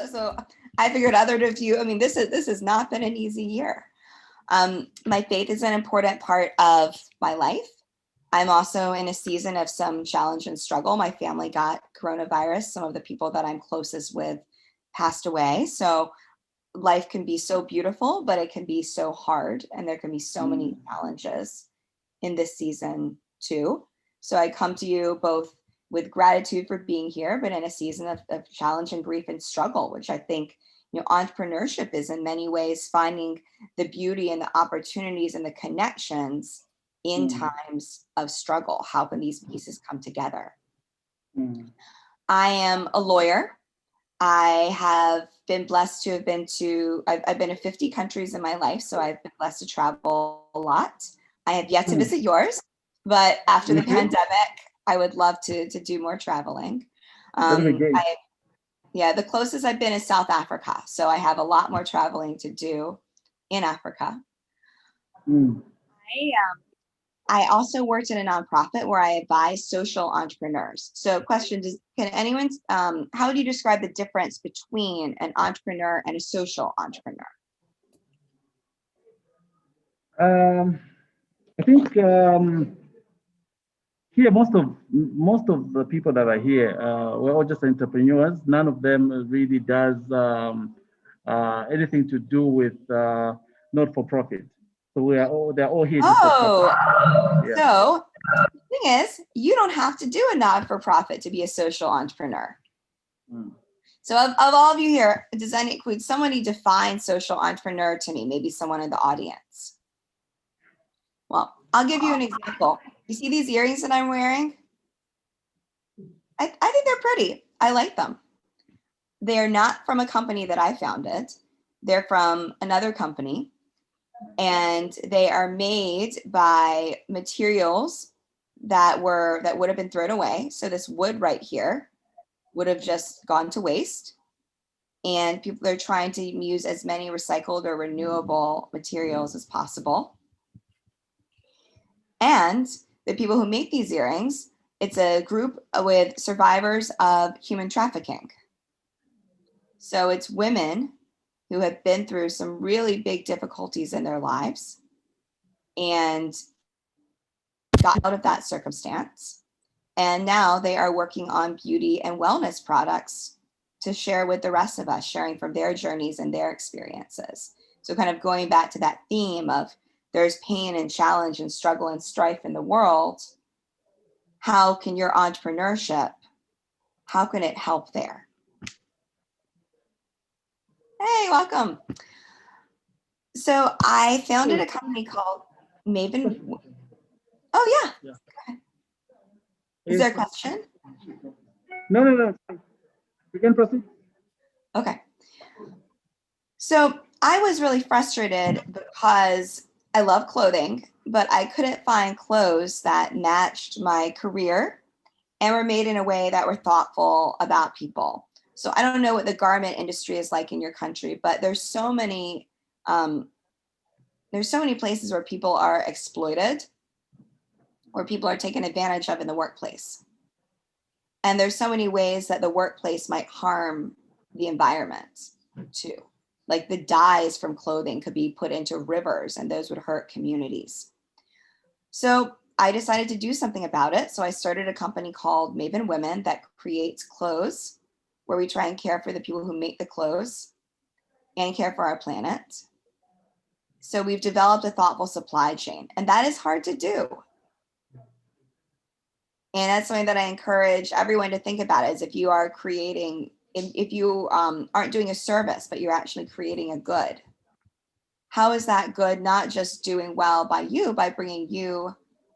So I figured other of you, I mean, this has not been an easy year. My faith is an important part of my life. I'm also in a season of some challenge and struggle. My family got coronavirus. Some of the people that I'm closest with passed away. So life can be so beautiful, but it can be so hard. And there can be so many challenges in this season too. So I come to you both with gratitude for being here, but in a season of challenge and grief and struggle, which I think, entrepreneurship is in many ways finding the beauty and the opportunities and the connections in times of struggle. How can these pieces come together? I am a lawyer. I have been blessed to have I've been to 50 countries in my life, so I've been blessed to travel a lot. I have yet to visit yours, but after the pandemic, I would love to do more traveling. The closest I've been is South Africa, so I have a lot more traveling to do in Africa. I also worked in a nonprofit where I advise social entrepreneurs. So question, can anyone, how would you describe the difference between an entrepreneur and a social entrepreneur? I think here most of the people that are here, we're all just entrepreneurs. None of them really does anything to do with not for profit. So they're all here. So the thing is, you don't have to do a not-for-profit to be a social entrepreneur. So of all of you here, could somebody define social entrepreneur to me? Maybe someone in the audience. Well, I'll give you an example. You see these earrings that I'm wearing? I think they're pretty. I like them. They're not from a company that I founded. They're from another company. And they are made by materials that would have been thrown away. So this wood right here would have just gone to waste. And people are trying to use as many recycled or renewable materials as possible. And the people who make these earrings, it's a group with survivors of human trafficking. So it's women who have been through some really big difficulties in their lives and got out of that circumstance. And now they are working on beauty and wellness products to share with the rest of us, sharing from their journeys and their experiences. So kind of going back to that theme of there's pain and challenge and struggle and strife in the world. How can your entrepreneurship, how can it help there? Hey, welcome. So I founded a company called Maven. Oh yeah. Is there a question? No. You can proceed. Okay. So I was really frustrated because I love clothing, but I couldn't find clothes that matched my career and were made in a way that were thoughtful about people. So I don't know what the garment industry is like in your country, but there's so many places where people are exploited, where people are taken advantage of in the workplace. And there's so many ways that the workplace might harm the environment too. Like the dyes from clothing could be put into rivers and those would hurt communities. So I decided to do something about it. So I started a company called Maven Women that creates clothes where we try and care for the people who make the clothes and care for our planet. So we've developed a thoughtful supply chain, and that is hard to do. And that's something that I encourage everyone to think about is if you are creating, if you aren't doing a service, but you're actually creating a good, how is that good not just doing well by bringing you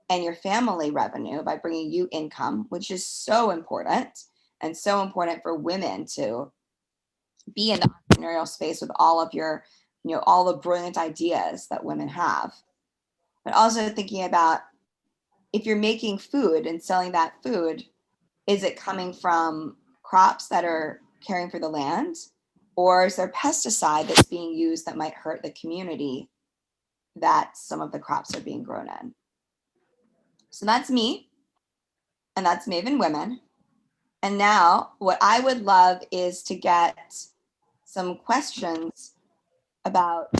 and your family revenue, by bringing you income, which is so important and so important for women to be in the entrepreneurial space with all of your, all the brilliant ideas that women have, but also thinking about if you're making food and selling that food, is it coming from crops that are caring for the land? Or is there pesticide that's being used that might hurt the community that some of the crops are being grown in? So that's me, and that's Maven Women. And now what I would love is to get some questions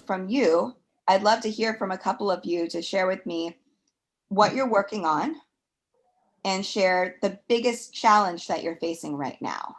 from you. I'd love to hear from a couple of you to share with me what you're working on and share the biggest challenge that you're facing right now.